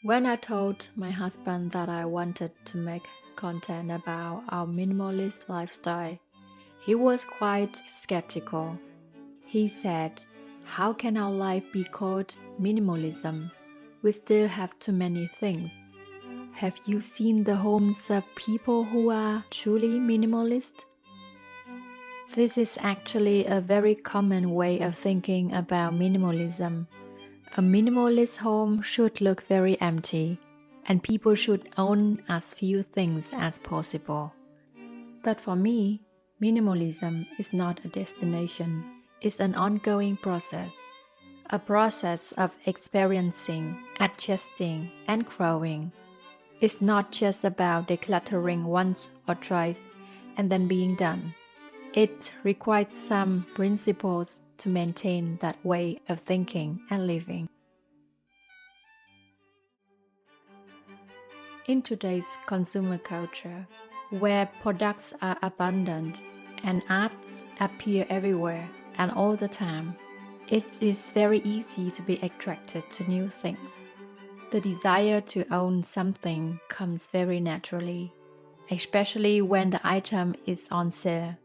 When I told my husband that I wanted to make content about our minimalist lifestyle, he was quite skeptical. He said, "How can our life be called minimalism? We still have too many things. Have you seen the homes of people who are truly minimalist?" This is actually a very common way of thinking about minimalism. A minimalist home should look very empty, and people should own as few things as possible. But for me, minimalism is not a destination, it's an ongoing process. A process of experiencing, adjusting, and growing. It's not just about decluttering once or twice and then being done. It requires some principles to maintain that way of thinking and living. In today's consumer culture, where products are abundant and ads appear everywhere and all the time, it is very easy to be attracted to new things. The desire to own something comes very naturally, especially when the item is on sale.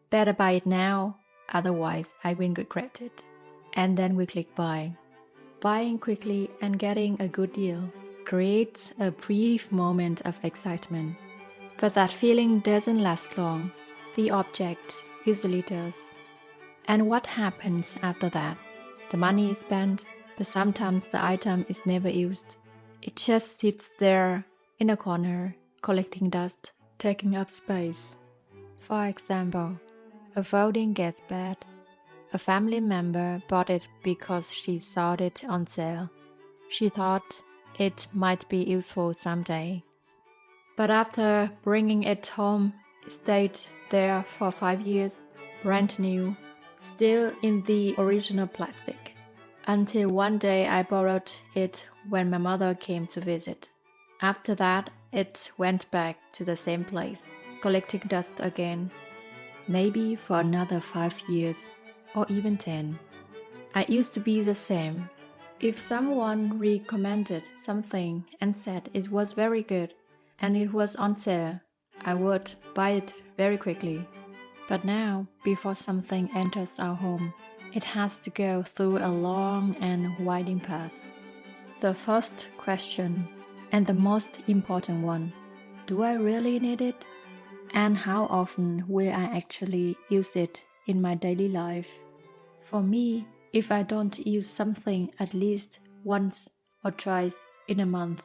Better buy it now, otherwise I will regret it. And then we click buy. Buying quickly and getting a good deal creates a brief moment of excitement. But that feeling doesn't last long. The object usually does. And what happens after that? The money is spent, but sometimes the item is never used. It just sits there in a corner, collecting dust, taking up space. For example, a folding gets bad. A family member bought it because she saw it on sale. She thought it might be useful someday. But after bringing it home, it stayed there for 5 years, brand new, still in the original plastic. Until one day I borrowed it when my mother came to visit. After that, it went back to the same place, collecting dust again. Maybe for another 5 years, or even 10. I used to be the same. If someone recommended something and said it was very good and it was on sale, I would buy it very quickly. But now, before something enters our home, it has to go through a long and winding path. The first question, and the most important one, do I really need it? And how often will I actually use it in my daily life? For me, if I don't use something at least once or twice in a month,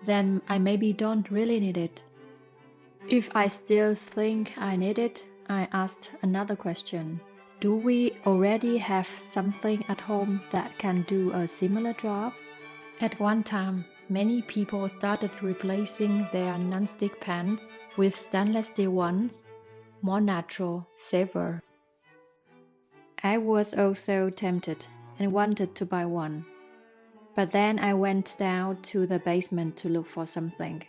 then I maybe don't really need it. If I still think I need it, I asked another question. Do we already have something at home that can do a similar job? At one time, many people started replacing their non-stick pans with stainless steel ones, more natural, safer. I was also tempted and wanted to buy one. But then I went down to the basement to look for something.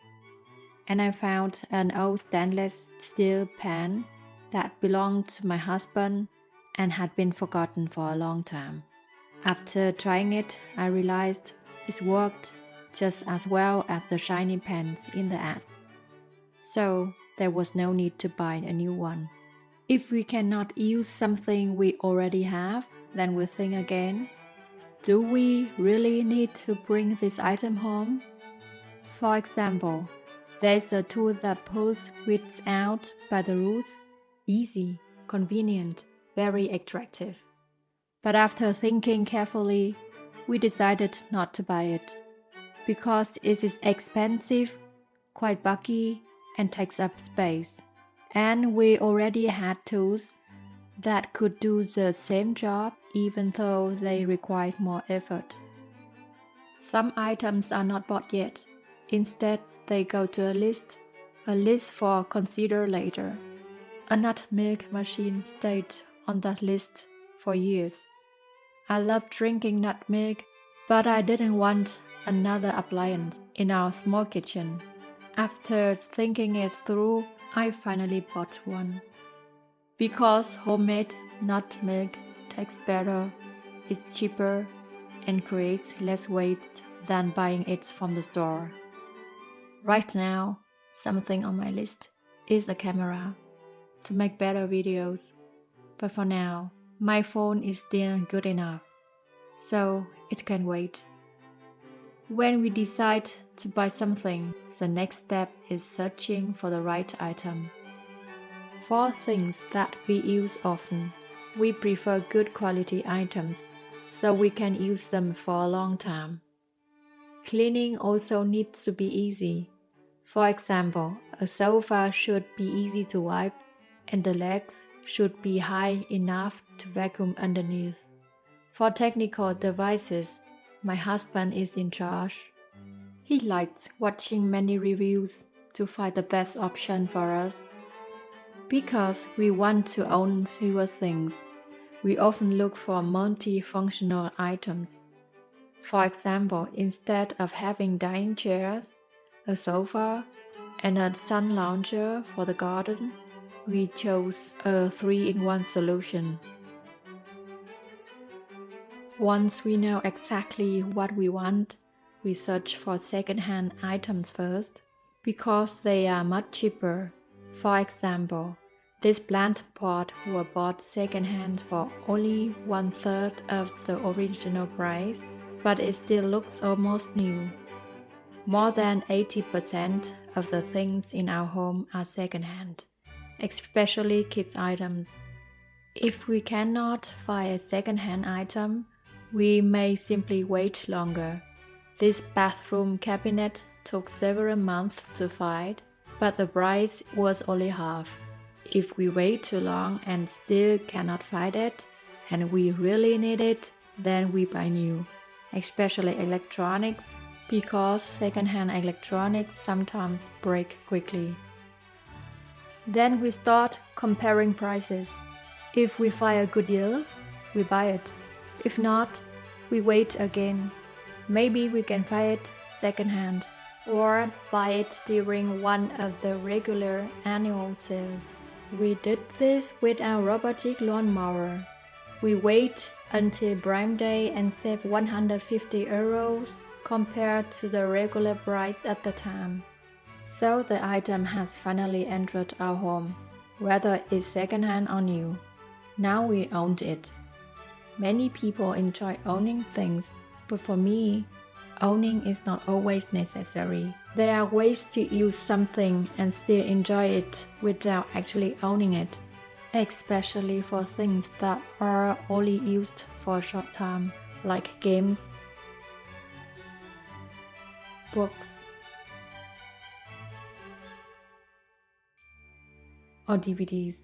And I found an old stainless steel pan that belonged to my husband and had been forgotten for a long time. After trying it, I realized it worked just as well as the shiny pans in the ads. So there was no need to buy a new one. If we cannot use something we already have, then we think again, do we really need to bring this item home? For example, there's a tool that pulls weeds out by the roots. Easy, convenient, very attractive. But after thinking carefully, we decided not to buy it because it is expensive, quite bulky, and takes up space. And we already had tools that could do the same job even though they required more effort. Some items are not bought yet. Instead, they go to a list for consider later. A nut milk machine stayed on that list for years. I love drinking nut milk, but I didn't want another appliance in our small kitchen. After thinking it through, I finally bought one. Because homemade nut milk tastes better, is cheaper, and creates less waste than buying it from the store. Right now, something on my list is a camera to make better videos. But for now, my phone is still good enough, so it can wait. When we decide to buy something, the next step is searching for the right item. For things that we use often, we prefer good quality items, so we can use them for a long time. Cleaning also needs to be easy. For example, a sofa should be easy to wipe, and the legs should be high enough to vacuum underneath. For technical devices, my husband is in charge. He likes watching many reviews to find the best option for us. Because we want to own fewer things, we often look for multifunctional items. For example, instead of having dining chairs, a sofa, and a sun lounger for the garden, we chose a 3-in-1 solution. Once we know exactly what we want, we search for second-hand items first, because they are much cheaper. For example, this plant pot was bought second-hand for only 1/3 of the original price, but it still looks almost new. More than 80% of the things in our home are second-hand, especially kids' items. If we cannot find a second-hand item, we may simply wait longer. This bathroom cabinet took several months to find, but the price was only half. If we wait too long and still cannot find it, and we really need it, then we buy new, especially electronics, because second-hand electronics sometimes break quickly. Then we start comparing prices. If we find a good deal, we buy it. If not, we wait again. Maybe we can find it second-hand, or buy it during one of the regular annual sales. We did this with our robotic lawnmower. We wait until Prime Day and save 150 euros compared to the regular price at the time. So the item has finally entered our home, whether it's secondhand or new. Now we owned it. Many people enjoy owning things, but for me, owning is not always necessary. There are ways to use something and still enjoy it without actually owning it, especially for things that are only used for a short time, like games, books, or DVDs.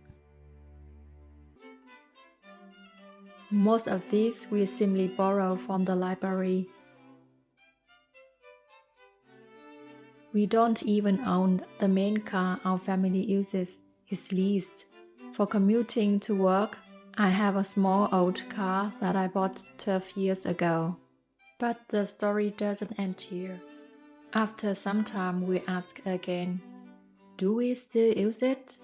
Most of these we simply borrow from the library. We don't even own the main car our family uses, it's leased. For commuting to work, I have a small old car that I bought 12 years ago. But the story doesn't end here. After some time we ask again, do we still use it?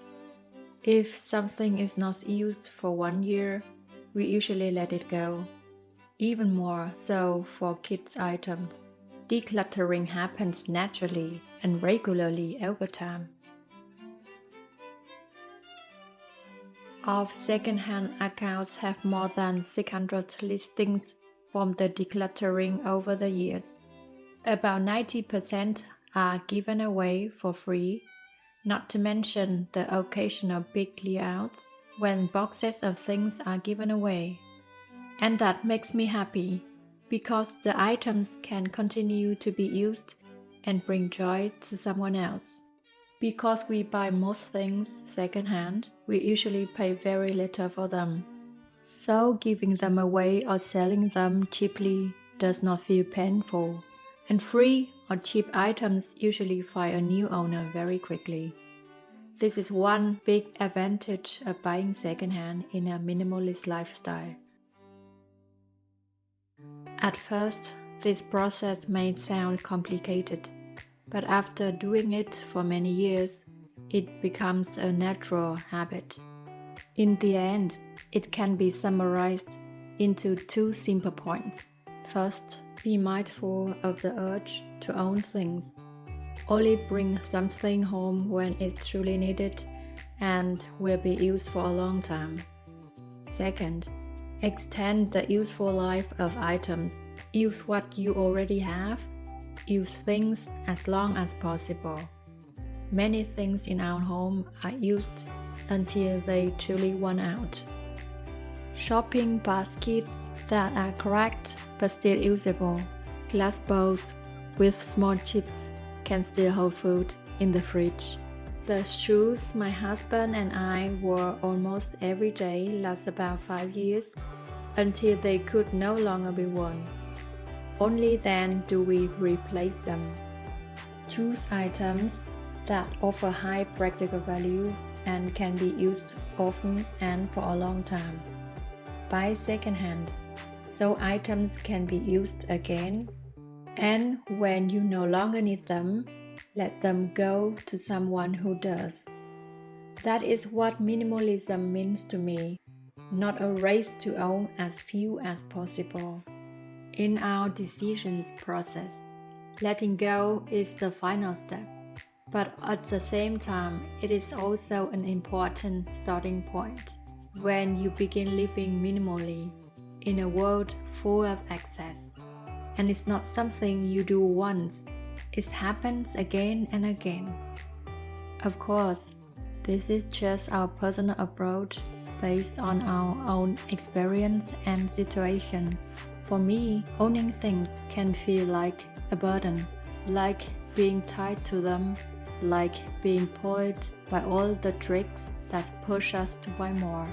If something is not used for 1 year, we usually let it go. Even more so for kids' items. Decluttering happens naturally and regularly over time. Our second-hand accounts have more than 600 listings from the decluttering over the years. About 90% are given away for free, not to mention the occasional big clear-outs when boxes of things are given away. And that makes me happy, because the items can continue to be used and bring joy to someone else. Because we buy most things second-hand, we usually pay very little for them. So giving them away or selling them cheaply does not feel painful, and free or cheap items usually find a new owner very quickly. This is one big advantage of buying second-hand in a minimalist lifestyle. At first, this process may sound complicated, but after doing it for many years, it becomes a natural habit. In the end, it can be summarized into 2 simple points. First, be mindful of the urge to own things. Only bring something home when it's truly needed and will be used for a long time. Second, extend the useful life of items. Use what you already have. Use things as long as possible. Many things in our home are used until they truly run out. Shopping baskets that are cracked but still usable. Glass bowls with small chips can still hold food in the fridge. The shoes my husband and I wore almost every day last about 5 years until they could no longer be worn. Only then do we replace them. Choose items that offer high practical value and can be used often and for a long time. Buy secondhand, so items can be used again, and when you no longer need them, let them go to someone who does. That is what minimalism means to me, not a race to own as few as possible. In our decisions process, letting go is the final step, but at the same time, it is also an important starting point. When you begin living minimally in a world full of excess, and it's not something you do once, it happens again and again. Of course, this is just our personal approach based on our own experience and situation. For me, owning things can feel like a burden, like being tied to them, like being pulled by all the tricks that push us to buy more.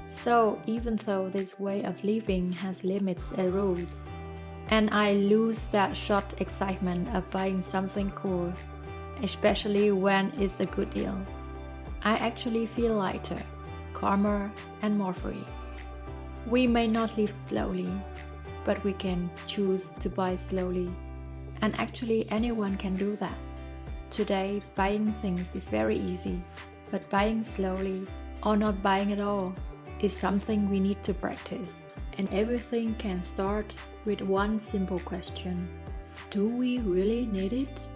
So even though this way of living has limits and rules, and I lose that short excitement of buying something cool, especially when it's a good deal, I actually feel lighter, calmer, and more free. We may not live slowly, but we can choose to buy slowly, and actually anyone can do that. Today, buying things is very easy, but buying slowly or not buying at all is something we need to practice. And everything can start with one simple question: do we really need it?